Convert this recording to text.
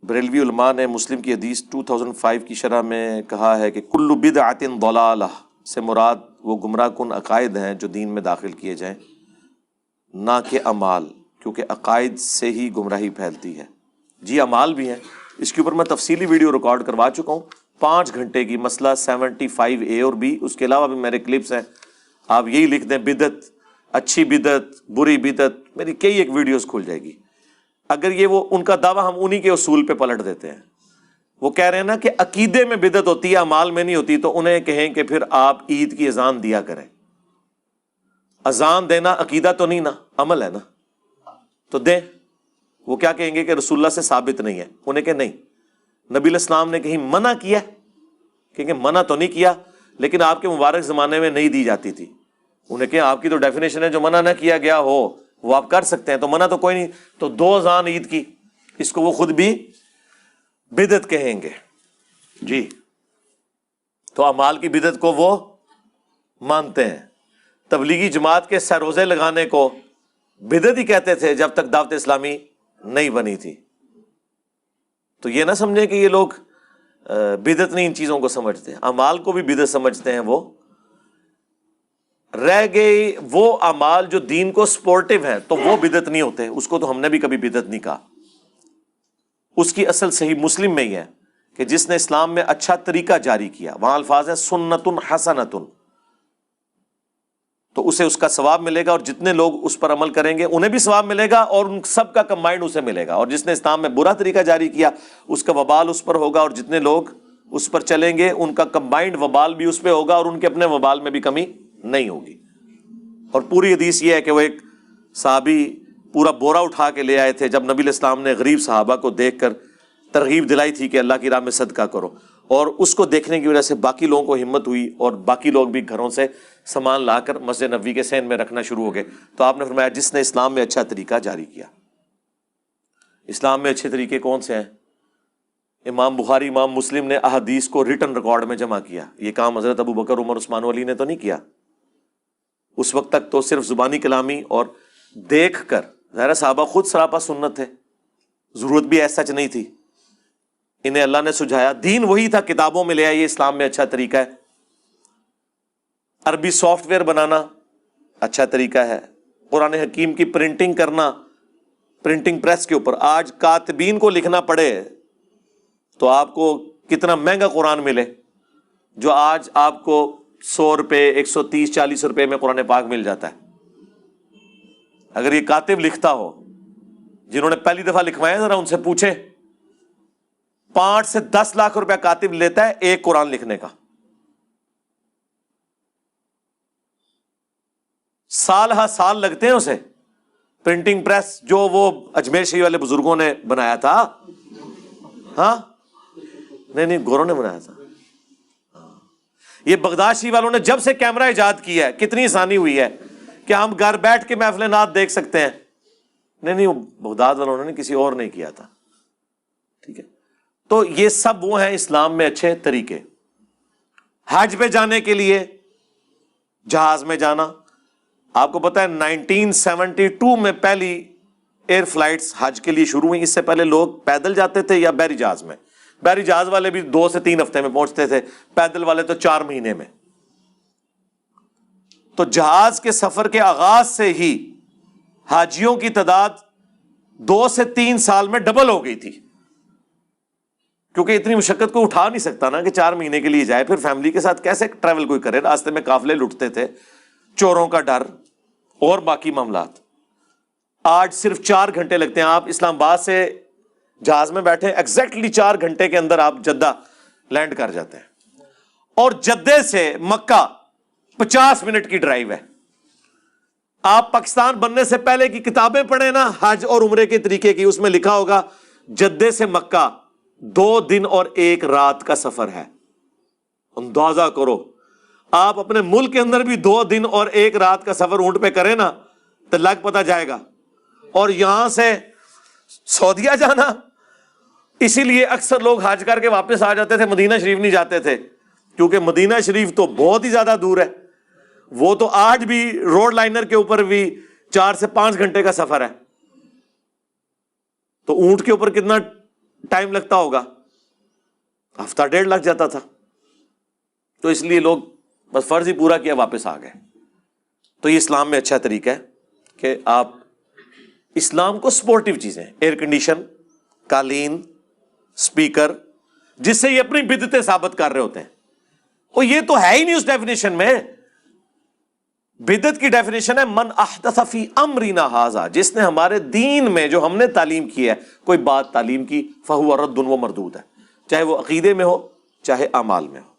بریلوی علماء نے مسلم کی حدیث 2005 کی شرح میں کہا ہے کہ کل بدعۃ ضلالہ سے مراد وہ گمراہ کن عقائد ہیں جو دین میں داخل کیے جائیں، نہ کہ اعمال، کیونکہ عقائد سے ہی گمراہی پھیلتی ہے۔ جی اعمال بھی ہیں، اس کے اوپر میں تفصیلی ویڈیو ریکارڈ کروا چکا ہوں 5 گھنٹے کی، مسئلہ 75A اور B، اس کے علاوہ بھی میرے کلپس ہیں، آپ یہی لکھ دیں بدعت، اچھی بدعت، بری بدعت، میری کئی ایک ویڈیوز کھل جائے گی۔ اگر یہ وہ ان کا دعویٰ ہم انہی کے اصول پہ پلٹ دیتے ہیں، وہ کہہ رہے ہیں نا کہ عقیدے میں بدعت ہوتی ہے اعمال میں نہیں ہوتی، تو انہیں کہیں کہ پھر آپ عید کی اذان دیا کریں۔ اذان دینا عقیدہ تو نہیں نا، عمل ہے نا، تو دیں۔ وہ کیا کہیں گے کہ رسول اللہ سے ثابت نہیں ہے، انہیں کہ نہیں، نبی علیہ السلام نے کہیں منع کیا، کہیں منع تو نہیں کیا لیکن آپ کے مبارک زمانے میں نہیں دی جاتی تھی۔ انہیں کہ آپ کی تو ڈیفینیشن ہے جو منع نہ کیا گیا ہو وہ آپ کر سکتے ہیں، تو منع تو کوئی نہیں، تو 2 اذان عید کی، اس کو وہ خود بھی بدعت کہیں گے۔ جی تو اعمال کی بدعت کو وہ مانتے ہیں۔ تبلیغی جماعت کے سروزے لگانے کو بدعت ہی کہتے تھے جب تک دعوت اسلامی نہیں بنی تھی۔ تو یہ نہ سمجھیں کہ یہ لوگ بدعت نہیں ان چیزوں کو سمجھتے ہیں، اعمال کو بھی بدعت سمجھتے ہیں۔ وہ رہ گئی وہ اعمال جو دین کو سپورٹیو ہیں، تو وہ بدعت نہیں ہوتے، اس کو تو ہم نے بھی کبھی بدعت نہیں کہا۔ اس کی اصل صحیح مسلم میں ہی ہے کہ جس نے اسلام میں اچھا طریقہ جاری کیا، وہاں الفاظ ہیں سنت حسنۃ، تو اسے اس کا ثواب ملے گا، اور جتنے لوگ اس پر عمل کریں گے انہیں بھی ثواب ملے گا، اور ان سب کا کمبائنڈ اسے ملے گا۔ اور جس نے اسلام میں برا طریقہ جاری کیا اس کا وبال اس پر ہوگا، اور جتنے لوگ اس پر چلیں گے ان کا کمبائنڈ وبال بھی اس پہ ہوگا، اور ان کے اپنے وبال میں بھی کمی نہیں ہوگی۔ اور پوری حدیث یہ ہے کہ وہ ایک صحابی پورا بورا اٹھا کے لے آئے تھے، جب نبی علیہ السلام نے غریب صحابہ کو دیکھ کر ترغیب دلائی تھی کہ اللہ کی راہ میں صدقہ کرو، اور اس کو دیکھنے کی وجہ سے باقی لوگوں کو ہمت ہوئی، اور باقی لوگ بھی گھروں سے سامان لا کر مسجد نبوی کے صحن میں رکھنا شروع ہو گئے۔ تو آپ نے فرمایا جس نے اسلام میں اچھا طریقہ جاری کیا۔ اسلام میں اچھے طریقے کون سے ہیں؟ امام بخاری، امام مسلم نے احادیث کو ریٹن ریکارڈ میں جمع کیا۔ یہ کام حضرت ابو بکر، عمر، عثمان و علی نے تو نہیں کیا۔ اس وقت تک تو صرف زبانی کلامی اور دیکھ کر، ظاہر صحابہ خود سراپا سنت تھے، ضرورت بھی ایسا سچ نہیں تھی، انہیں اللہ نے سجھایا، دین وہی تھا، کتابوں میں لے آئے یہ اسلام میں اچھا طریقہ ہے۔ عربی سافٹ ویئر بنانا اچھا طریقہ ہے، قرآن حکیم کی پرنٹنگ کرنا پرنٹنگ پریس کے اوپر، آج کاتبین کو لکھنا پڑے تو آپ کو کتنا مہنگا قرآن ملے، جو آج آپ کو 100 روپے 130 40 روپے میں قرآن پاک مل جاتا ہے۔ اگر یہ کاتب لکھتا ہو، جنہوں نے پہلی دفعہ لکھوایا ذرا ان سے پوچھیں، 5 سے 10 لاکھ روپے کاتب لیتا ہے ایک قرآن لکھنے کا، سال ہا سال لگتے ہیں اسے۔ پرنٹنگ پریس جو وہ اجمیر شریف والے بزرگوں نے بنایا تھا، ہاں نہیں گوروں نے بنایا تھا، یہ بغداد شریف والوں نے جب سے کیمرہ ایجاد کیا ہے کتنی آسانی ہوئی ہے کہ ہم گھر بیٹھ کے محفل نعت دیکھ سکتے ہیں۔ نہیں وہ بغداد والوں نے کسی اور نہیں کیا تھا، ٹھیک ہے۔ تو یہ سب وہ ہیں اسلام میں اچھے طریقے۔ حج پہ جانے کے لیے جہاز میں جانا، آپ کو پتا ہے 1972 میں پہلی ایئر فلائٹس حج کے لیے شروع ہوئی۔ اس سے پہلے لوگ پیدل جاتے تھے یا بحری جہاز میں، بحری جہاز والے بھی 2 سے 3 ہفتے میں پہنچتے تھے، پیدل والے تو 4 مہینے میں۔ تو جہاز کے سفر کے آغاز سے ہی حاجیوں کی تعداد 2 سے 3 سال میں ڈبل ہو گئی تھی، کیونکہ اتنی مشقت کو اٹھا نہیں سکتا نا کہ 4 مہینے کے لیے جائے، پھر فیملی کے ساتھ کیسے ٹریول کوئی کرے، راستے میں قافلے لٹتے تھے، چوروں کا ڈر اور باقی معاملات۔ آج صرف 4 گھنٹے لگتے ہیں، آپ اسلام آباد سے جہاز میں بیٹھے ایگزیکٹلی 4 گھنٹے کے اندر آپ جدہ لینڈ کر جاتے ہیں، اور جدے سے مکہ 50 منٹ کی ڈرائیو ہے۔ آپ پاکستان بننے سے پہلے کی کتابیں پڑھیں نا حج اور عمرے کے طریقے کی، اس میں لکھا ہوگا جدے سے مکہ 2 دن اور 1 رات کا سفر ہے۔ اندازہ کرو، آپ اپنے ملک کے اندر بھی 2 دن اور 1 رات کا سفر اونٹ پہ کریں نا تو لگ پتہ جائے گا، اور یہاں سے سعودیہ جانا۔ اسی لیے اکثر لوگ حج کر کے واپس آ جاتے تھے، مدینہ شریف نہیں جاتے تھے، کیونکہ مدینہ شریف تو بہت ہی زیادہ دور ہے، وہ تو آج بھی روڈ لائنر کے اوپر بھی 4 سے 5 گھنٹے کا سفر ہے۔ تو اونٹ کے اوپر کتنا ٹائم لگتا ہوگا، ہفتہ ڈیڑھ لگ جاتا تھا، تو اس لیے لوگ بس فرض ہی پورا کیا واپس آ گئے۔ تو یہ اسلام میں اچھا طریقہ ہے کہ آپ اسلام کو سپورٹیو چیزیں، ایئر کنڈیشن، قالین، اسپیکر، جس سے یہ اپنی بدعتیں ثابت کر رہے ہوتے ہیں، وہ یہ تو ہے ہی نہیں اس ڈیفینیشن میں۔ بدعت کی ڈیفینیشن ہے من احدث فی امرنا ھذا، جس نے ہمارے دین میں جو ہم نے تعلیم کی ہے کوئی بات تعلیم کی، فہو رد و مردود ہے، چاہے وہ عقیدے میں ہو چاہے اعمال میں ہو۔